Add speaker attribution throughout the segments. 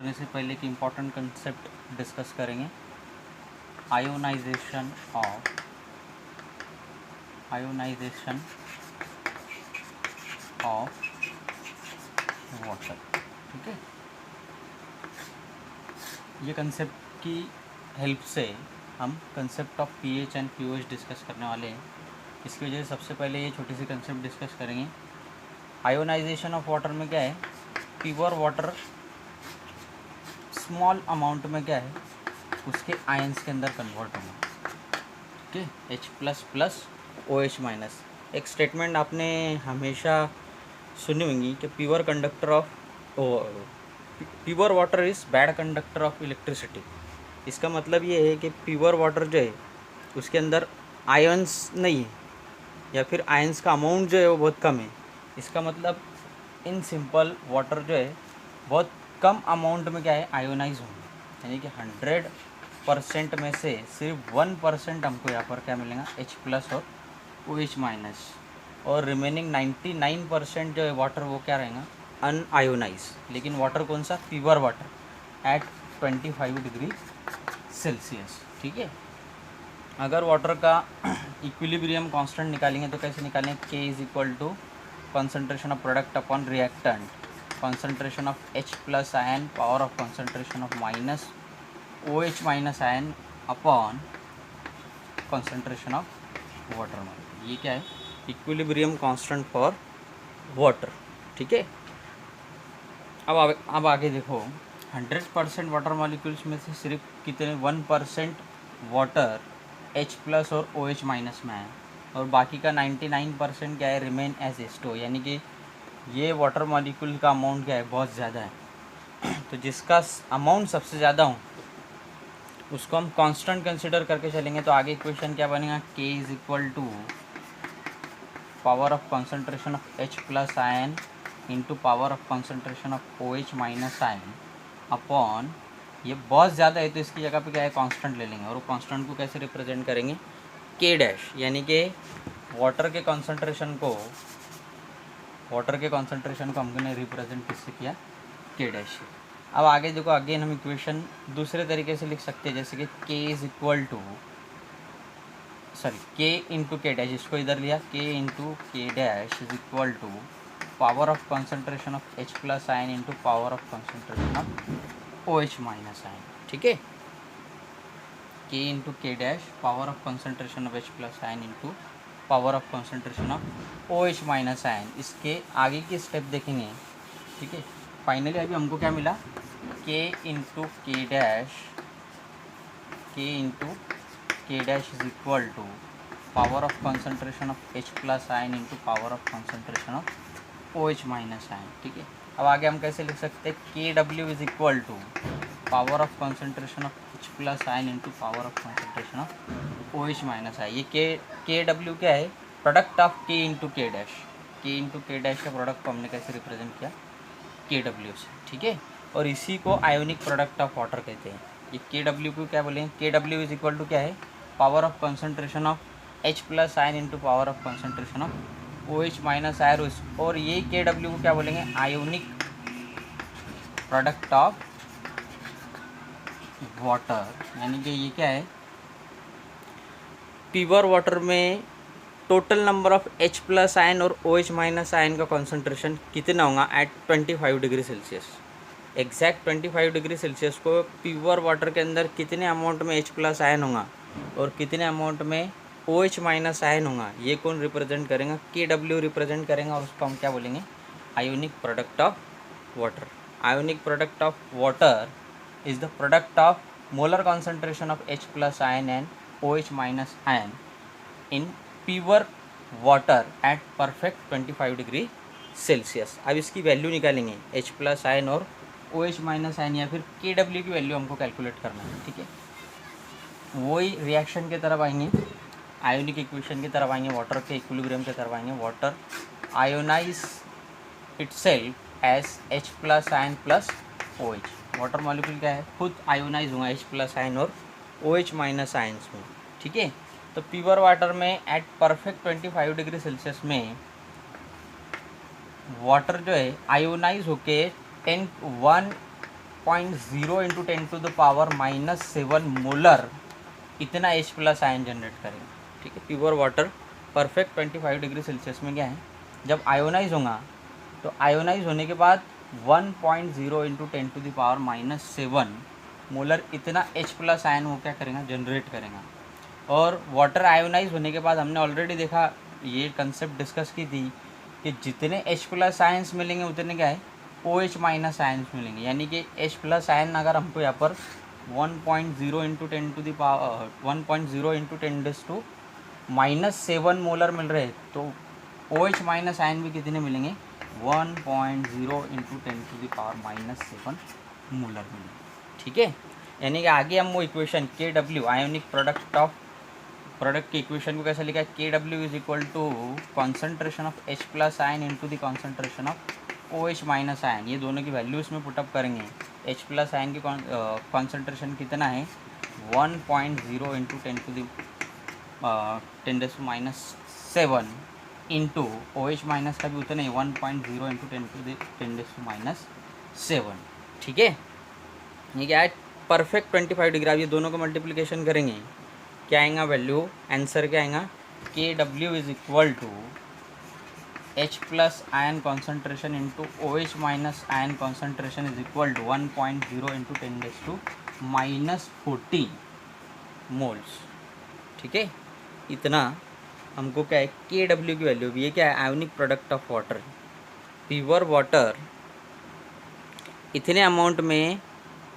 Speaker 1: करने से पहले एक इम्पॉर्टेंट कंसेप्ट डिस्कस करेंगे। Ionization of water. ठीक है, ये कंसेप्ट की हेल्प से हम concept of pH and pOH discuss करने वाले हैं। इसकी वजह से सबसे पहले ये छोटी सी कंसेप्ट डिस्कस करेंगे। आयोनाइजेशन ऑफ वाटर में क्या है, प्योर वाटर स्मॉल अमाउंट में क्या है उसके आयंस के अंदर कन्वर्ट होगा। ठीक है, H++ OH-। एक स्टेटमेंट आपने हमेशा सुनी होंगी कि pure conductor of pure water is bad conductor of electricity. इसका मतलब ये है कि प्योर वाटर जो है उसके अंदर आयंस नहीं है, या फिर आयंस का अमाउंट जो है वो बहुत कम है। इसका मतलब इन सिंपल वाटर जो है बहुत कम अमाउंट में क्या है आयोनाइज होंगे, यानी कि 100% में से सिर्फ 1% हमको यहाँ पर क्या मिलेगा H+ और OH-। और रिमेनिंग 99% जो है वाटर वो क्या रहेगा अनआयोनाइज। लेकिन वाटर कौन सा, pure water at 25 degree Celsius. ठीक है, अगर वाटर का इक्विलिब्रियम कांस्टेंट निकालेंगे तो कैसे निकालेंगे, K = concentration of product upon reactant, concentration of H+ ion, power of concentration of minus OH- ion upon concentration of water। ये क्या है, इक्विलिब्रियम कांस्टेंट फॉर वाटर। ठीक है, अब आगे देखो, 100% वाटर मॉलिक्यूल्स में से सिर्फ कितने 1% वाटर H+ और OH- में है, और बाकी का 99% क्या है रिमेन एज H2। यानी कि ये वाटर मॉलिक्यूल का अमाउंट क्या है बहुत ज़्यादा है। तो जिसका अमाउंट सबसे ज़्यादा हो उसको हम कांस्टेंट कंसिडर करके चलेंगे। तो आगे इक्वेशन क्या बनेगा, K = power of concentration of H+ ion into power of concentration of OH- ion upon, ये बहुत ज़्यादा है तो इसकी जगह पे क्या है कांस्टेंट ले लेंगे, और वो कांस्टेंट को कैसे रिप्रेजेंट करेंगे, K'। यानी कि वाटर के कंसंट्रेशन को हमने रिप्रेजेंट किससे किया, K'। अब आगे देखो, अगेन हम इक्वेशन दूसरे तरीके से लिख सकते हैं, जैसे कि K इंटू K', इसको इधर लिया, K into K' = power of concentration of H+ ion into power of concentration of OH- ion. ठीक है, K into K' power of concentration of H+ ion into power of concentration of OH- ion. इसके आगे की step देखेंगे। ठीक है, finally अभी हमको क्या मिला, K into K' = power of concentration of H+ ion into power of concentration of OH- ion. ठीक है, अब आगे हम कैसे लिख सकते हैं, KW = power of concentration of H+ ion into power of concentration of OH- ion. ये KW क्या है, product of K into K'। K into K' का प्रोडक्ट को हमने कैसे रिप्रेजेंट किया, KW से। ठीक है, और इसी को आयोनिक प्रोडक्ट ऑफ वाटर कहते हैं। ये KW को क्या बोलेंगे, KW = क्या है, power of concentration of H+ ion into power of concentration of OH- ion. और ये KW को क्या बोलेंगे, आयोनिक प्रोडक्ट ऑफ वाटर। यानी कि ये क्या है, प्योर वाटर में total number of H+ ion और OH- आयन का कॉन्सेंट्रेशन कितना होगा at 25 degree Celsius. Exact 25 degree Celsius को प्योर वाटर के अंदर कितने अमाउंट में H+ आयन होगा और कितने अमाउंट में OH- आयन होगा, ये कौन रिप्रेजेंट करेगा, KW रिप्रेजेंट करेगा, और उसको हम क्या बोलेंगे, ionic product of water. Ionic product of water is the product of molar concentration of H+ ion and OH- ion in pure water at perfect 25 degree Celsius. अब इसकी वैल्यू निकालेंगे, H+ आयन और OH- आयन, या फिर KW की value हमको calculate करना है। ठीक है, वही रिएक्शन की तरफ आएंगे, आयोनिक इक्वेशन की तरफ आएंगे, वाटर के इक्विलिब्रियम की तरफ आएंगे। Water ionize itself as H+ ion plus OH। Water molecule क्या है, खुद आयोनाइज होगा H+ आयन और OH- आयन्स में। ठीक है, तो प्योर वाटर में एट परफेक्ट 25 डिग्री सेल्सियस में वाटर जो है आयोनाइज होके 1 1.0 इंटू 10⁻⁻7 मोलर इतना H प्लस आयन जनरेट करेंगे। ठीक है, pure water perfect 25 degree Celsius में क्या है, जब आयोनाइज होगा तो आयोनाइज होने के बाद 1.0 इंटू 10⁻⁻7 मोलर इतना H प्लस आयन वो क्या करेगा, जनरेट करेगा। और वाटर आयोनाइज होने के बाद हमने ऑलरेडी देखा, ये कंसेप्ट डिस्कस की थी कि जितने H प्लस आयन्स मिलेंगे उतने क्या है, OH माइनस आयन्स मिलेंगे। यानी कि H प्लस आयन अगर हमको यहाँ पर 1.0 इंटू 10⁻⁻7 मोलर मिल रहे हैं, तो OH माइनस आयन भी कितने मिलेंगे, 1.0 इंटू 10⁻⁻7 मोलर मिलेंगे। ठीक है, यानी कि आगे हम वो इक्वेशन KW आयोनिक प्रोडक्ट की इक्वेशन को कैसे लिखा है, KW is equal to concentration of H plus ion into the concentration of OH minus ion. ये दोनों की वैल्यू इसमें पुटअप करेंगे। H प्लस आयन की कॉन्सेंट्रेशन कितना है, 1.0 इंटू 10⁻⁷ इंटू OH माइनस का भी उतना ही 1.0 इंटू 10⁻⁷। ठीक है, ये क्या है, परफेक्ट 25 डिग्री। आप ये दोनों को मल्टीप्लिकेशन करेंगे, क्या आएगा वैल्यू, आंसर क्या आएगा, KW is equal to H plus ion concentration into OH minus ion concentration is equal to 1.0 into 10⁻⁻14 moles. ठीक है, इतना हमको क्या है, KW की वैल्यू भी है, क्या है, ionic product of water. Pure water इतने अमाउंट में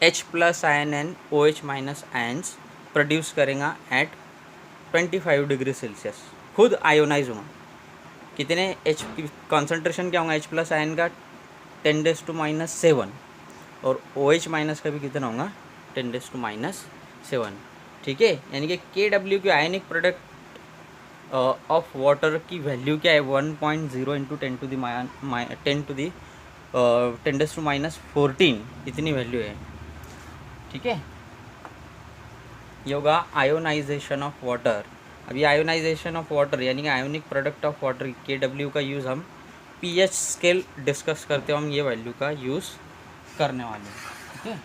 Speaker 1: H plus ion and OH minus ions produce करेगा एट 25 डिग्री सेल्सियस, खुद आयोनाइज होगा। कितने H की कॉन्सेंट्रेशन क्या होगा, H प्लस आयन का 10⁻⁷ और OH माइनस का भी कितना होगा, 10⁻⁷। ठीक है, यानी कि KW की आयनिक प्रोडक्ट ऑफ वाटर की वैल्यू क्या है, 1.0 इंटू 10⁻⁻14 इतनी वैल्यू है। ठीक है, ये होगा आयोनाइजेशन ऑफ वाटर। अभी आयोनाइजेशन ऑफ वाटर यानी कि ionic product of water KW का यूज़ हम pH स्केल डिस्कस करते हैं, हम ये वैल्यू का यूज़ करने वाले हैं। ठीक है।